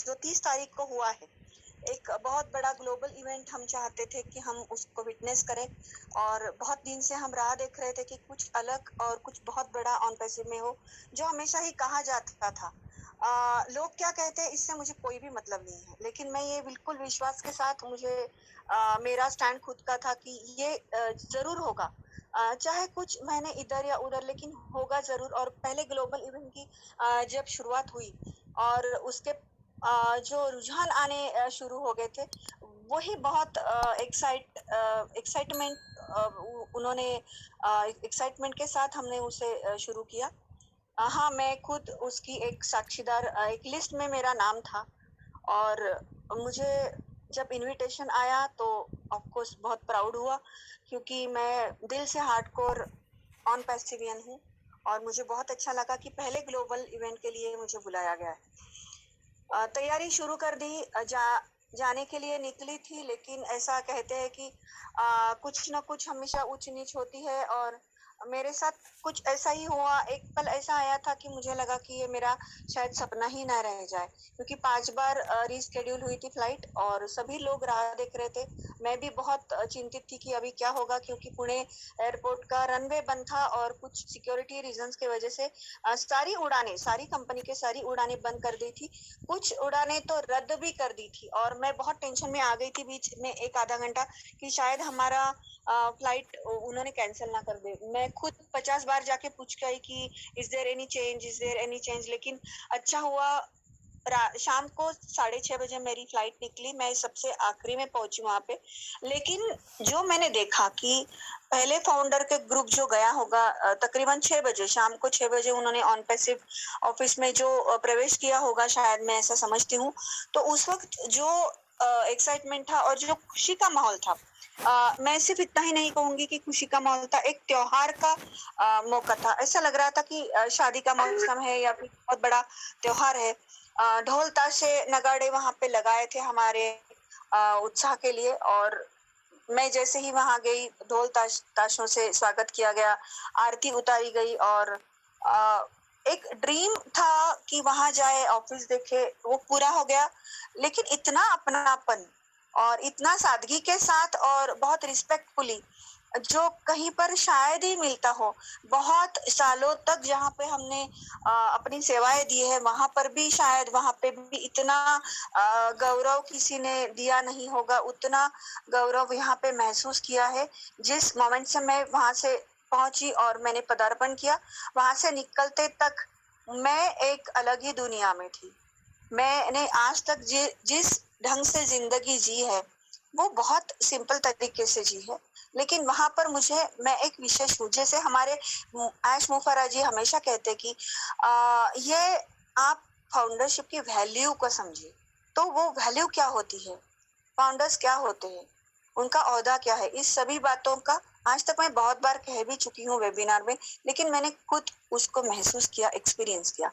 जो 30 तारीख को हुआ है, एक बहुत बड़ा ग्लोबल इवेंट हम चाहते थे कि हम उसको विटनेस करें। और बहुत दिन से हम राह देख रहे थे कि कुछ अलग और कुछ बहुत बड़ा ऑन पैसिव में हो, जो हमेशा ही कहा जाता था। लोग क्या कहते हैं इससे मुझे कोई भी मतलब नहीं है, लेकिन मैं ये बिल्कुल विश्वास के साथ मेरा स्टैंड खुद का था कि ये जरूर होगा। चाहे कुछ महीने इधर या उधर, लेकिन होगा जरूर। और पहले ग्लोबल इवेंट की जब शुरुआत हुई और उसके जो रुझान आने शुरू हो गए थे, वही बहुत एक्साइटमेंट उन्होंने एक्साइटमेंट के साथ हमने उसे शुरू किया। हाँ, मैं खुद उसकी एक साक्षीदार, एक लिस्ट में मेरा नाम था। और मुझे जब इनविटेशन आया तो ऑफ कोर्स बहुत प्राउड हुआ, क्योंकि मैं दिल से हार्डकोर ऑन पैसिवियन हूँ। और मुझे बहुत अच्छा लगा कि पहले ग्लोबल इवेंट के लिए मुझे बुलाया गया है। तैयारी शुरू कर दी। जाने के लिए निकली थी, लेकिन ऐसा कहते हैं कि कुछ ना कुछ हमेशा ऊंच नीच होती है, और मेरे साथ कुछ ऐसा ही हुआ। एक पल ऐसा आया था कि मुझे लगा कि ये मेरा शायद सपना ही ना रह जाए, क्योंकि 5 बार रीस्केड्यूल हुई थी फ्लाइट और सभी लोग राह देख रहे थे। मैं भी बहुत चिंतित थी कि अभी क्या होगा, क्योंकि पुणे एयरपोर्ट का रनवे बंद था और कुछ सिक्योरिटी रीजंस की वजह से सारी कंपनी के सारी उड़ानें बंद कर दी थी। कुछ उड़ानें तो रद्द भी कर दी थी, और मैं बहुत टेंशन में आ गई थी बीच में एक आधा घंटा कि शायद हमारा फ्लाइट उन्होंने कैंसिल ना कर दे। मैं खुद 50 बार जाके पूछ के आई कि इज देयर एनी चेंज, लेकिन अच्छा हुआ शाम को 6:30 बजे मेरी फ्लाइट निकली। मैं सबसे आखिरी में पहुंची वहां पे। लेकिन जो मैंने देखा कि पहले फाउंडर के ग्रुप जो गया होगा, तकरीबन 6 बजे, शाम को 6 बजे उन्होंने ऑन पैसिव ऑफिस में जो प्रवेश किया होगा, शायद मैं ऐसा समझती हूँ। तो उस वक्त जो एक्साइटमेंट था और जो खुशी का माहौल था, मैं सिर्फ इतना ही नहीं कहूंगी कि खुशी का माहौल था, एक त्योहार का मौका था। ऐसा लग रहा था कि शादी का मौसम है या फिर बहुत बड़ा त्योहार है। ढोल ताशे नगाड़े वहां पे लगाए थे हमारे उत्साह के लिए। और मैं जैसे ही वहां गई, ताशों से स्वागत किया गया, आरती उतारी गई। और एक ड्रीम था कि वहां जाए, ऑफिस देखे, वो पूरा हो गया। लेकिन इतना अपनापन और इतना सादगी के साथ और बहुत रिस्पेक्टफुली, जो कहीं पर शायद ही मिलता हो। बहुत सालों तक जहाँ पे हमने अपनी सेवाएं दी है, वहां पर भी शायद वहां पे भी इतना गौरव किसी ने दिया नहीं होगा, उतना गौरव यहाँ पे महसूस किया है। जिस मोमेंट से मैं वहां से पहुंची और मैंने पदार्पण किया, वहां से निकलते तक मैं एक अलग ही दुनिया में थी। मैंने आज तक जिस ढंग से जिंदगी जी है, वो बहुत सिंपल तरीके से जी है। लेकिन वहां पर मैं एक विशेष हूँ। जैसे हमारे ऐश मुफर्रा जी हमेशा कहते कि ये आप फाउंडरशिप की वैल्यू को समझिए। तो वो वैल्यू क्या होती है, फाउंडर्स क्या होते हैं, उनका ओहदा क्या है, इस सभी बातों का आज तक मैं बहुत बार कह भी चुकी हूँ वेबिनार में, लेकिन मैंने खुद उसको महसूस किया, एक्सपीरियंस किया।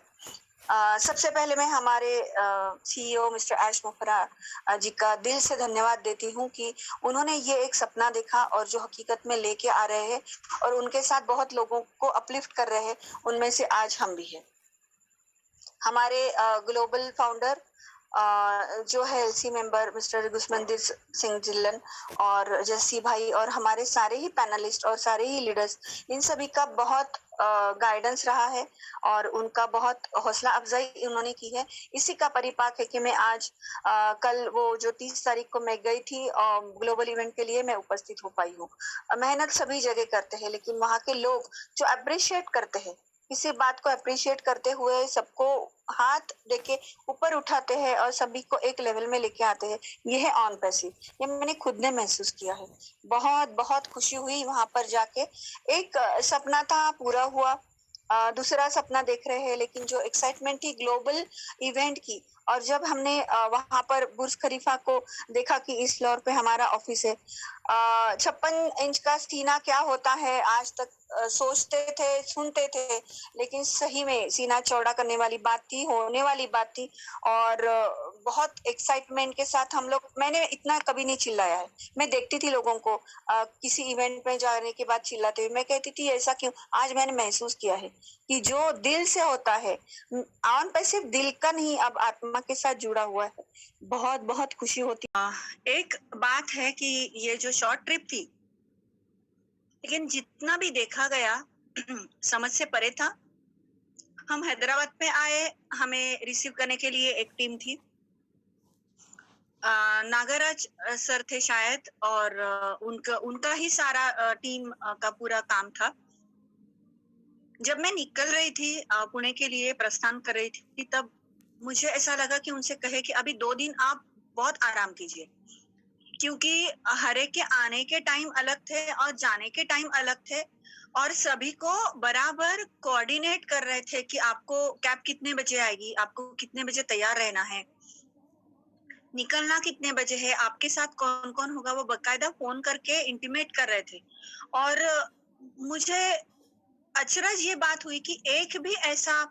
सबसे पहले मैं हमारे सीईओ मिस्टर ऐश मुफर्रा जी का दिल से धन्यवाद देती हूँ कि उन्होंने ये एक सपना देखा और जो हकीकत में लेके आ रहे हैं, और उनके साथ बहुत लोगों को अपलिफ्ट कर रहे हैं। उनमें से आज हम भी हैं। हमारे ग्लोबल फाउंडर जो है एलसी मेंबर मिस्टर गुसमंदिर सिंह जिल्लन और जस्सी भाई, और हमारे सारे ही पैनलिस्ट और सारे ही लीडर्स, इन सभी का बहुत गाइडेंस रहा है और उनका बहुत हौसला अफजाई उन्होंने की है। इसी का परिपाक है कि मैं आज कल वो जो 30 तारीख को मैं गई थी ग्लोबल इवेंट के लिए, मैं उपस्थित हो पाई हूँ। मेहनत सभी जगह करते हैं, लेकिन वहाँ के लोग जो अप्रिशिएट करते हैं, किसी बात को अप्रिशिएट करते हुए सबको हाथ देके ऊपर उठाते हैं और सभी को एक लेवल में लेके आते हैं, ये है ऑन पैसिव। ये मैंने खुद ने महसूस किया है। बहुत बहुत खुशी हुई वहां पर जाके। एक सपना था, पूरा हुआ। दूसरा सपना देख रहे हैं, लेकिन जो एक्साइटमेंट थी ग्लोबल इवेंट की, और जब हमने वहां पर बुर्ज खलीफा को देखा कि इस फ्लोर पे हमारा ऑफिस है। 56 इंच का सीना क्या होता है आज तक सोचते थे, सुनते थे, लेकिन सही में सीना चौड़ा करने वाली बात थी, होने वाली बात थी। और बहुत एक्साइटमेंट के साथ हम लोग, मैंने इतना कभी नहीं चिल्लाया है। मैं देखती थी लोगों को किसी इवेंट में जाने के बाद चिल्लाते हुए, मैं कहती थी ऐसा क्यों? आज मैंने महसूस किया है कि जो दिल से होता है, ऑन पे सिर्फ दिल का नहीं, अब आत्मा के साथ जुड़ा हुआ है। बहुत बहुत खुशी होती है। एक बात है कि ये जो शॉर्ट ट्रिप थी, लेकिन जितना भी देखा गया समझ से परे था। हम हैदराबाद में आए, हमें रिसीव करने के लिए एक टीम थी। नागराज सर थे शायद, और उनका उनका ही सारा टीम का पूरा काम था। जब मैं निकल रही थी पुणे के लिए प्रस्थान कर रही थी, तब मुझे ऐसा लगा कि उनसे कहे कि अभी 2 दिन आप बहुत आराम कीजिए, क्योंकि हर एक के आने के टाइम अलग थे और जाने के टाइम अलग थे, और सभी को बराबर कोऑर्डिनेट कर रहे थे कि आपको कैब कितने बजे आएगी, आपको कितने बजे तैयार रहना है, निकलना कितने बजे है, आपके साथ कौन कौन होगा, वो बकायदा फोन करके इंटीमेट कर रहे थे। और मुझे अचरज ये बात हुई कि एक भी ऐसा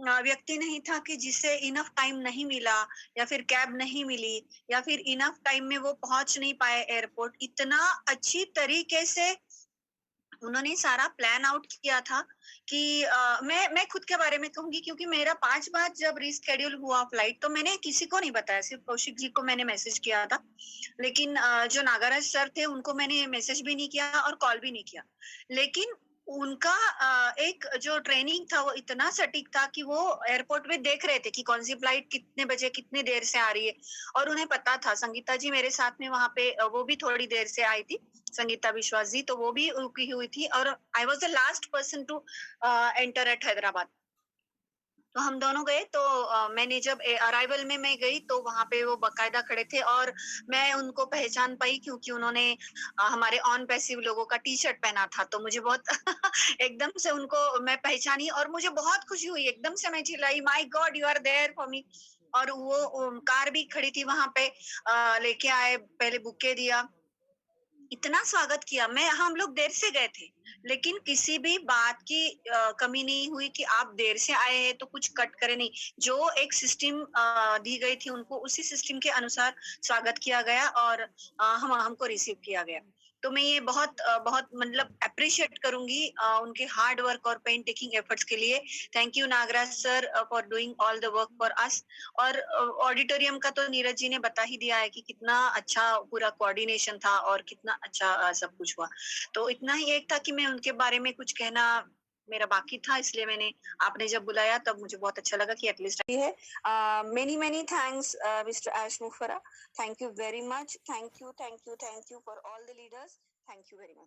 व्यक्ति नहीं था कि जिसे इनफ टाइम नहीं मिला, या फिर कैब नहीं मिली, या फिर इनफ टाइम में वो पहुंच नहीं पाए एयरपोर्ट। इतना अच्छी तरीके से उन्होंने सारा प्लान आउट किया था कि मैं खुद के बारे में कहूंगी, क्योंकि मेरा 5 बार जब रिस्केड्यूल हुआ फ्लाइट, तो मैंने किसी को नहीं बताया, सिर्फ कौशिक जी को मैंने मैसेज किया था। लेकिन जो नागराज सर थे उनको मैंने मैसेज भी नहीं किया और कॉल भी नहीं किया। लेकिन उनका एक जो ट्रेनिंग था वो इतना सटीक था कि वो एयरपोर्ट पे देख रहे थे कि कौन सी फ्लाइट कितने बजे कितने देर से आ रही है। और उन्हें पता था, संगीता जी मेरे साथ में वहां पे वो भी थोड़ी देर से आई थी, संगीता विश्वास जी, तो वो भी रुकी हुई थी, और I was the last person to enter at Hyderabad. तो हम दोनों गए, तो मैंने जब अराइवल में मैं गई तो वहां पे वो बकायदा खड़े थे, और मैं उनको पहचान पाई क्योंकि उन्होंने हमारे ऑन पैसिव लोगों का टी शर्ट पहना था। तो मुझे बहुत एकदम से उनको मैं पहचानी, और मुझे बहुत खुशी हुई, एकदम से मैं चिल्लाई, my god you are there for me. और वो कार भी खड़ी थी वहां पे, लेके आए, पहले बुके दिया, इतना स्वागत किया। मैं हम लोग देर से गए थे, लेकिन किसी भी बात की कमी नहीं हुई कि आप देर से आए हैं तो कुछ कट करे नहीं। जो एक सिस्टम दी गई थी उनको, उसी सिस्टम के अनुसार स्वागत किया गया, और हम हमको रिसीव किया गया। तो मैं ये बहुत मतलब अप्रिशिएट करूंगी उनके हार्ड वर्क और पेन टेकिंग एफर्ट्स के लिए। Thank you Nagraj sir for doing all the work for us. और ऑडिटोरियम का तो नीरज जी ने बता ही दिया है कि कितना अच्छा पूरा कोऑर्डिनेशन था और कितना अच्छा सब कुछ हुआ। तो इतना ही एक था कि मैं उनके बारे में कुछ कहना मेरा बाकी था, इसलिए मैंने, आपने जब बुलाया तब मुझे बहुत अच्छा लगा कि एटलीस्ट है। मेनी मेनी थैंक्स मिस्टर एश मुफरा, thank you very much, thank you for all the leaders, thank you very much.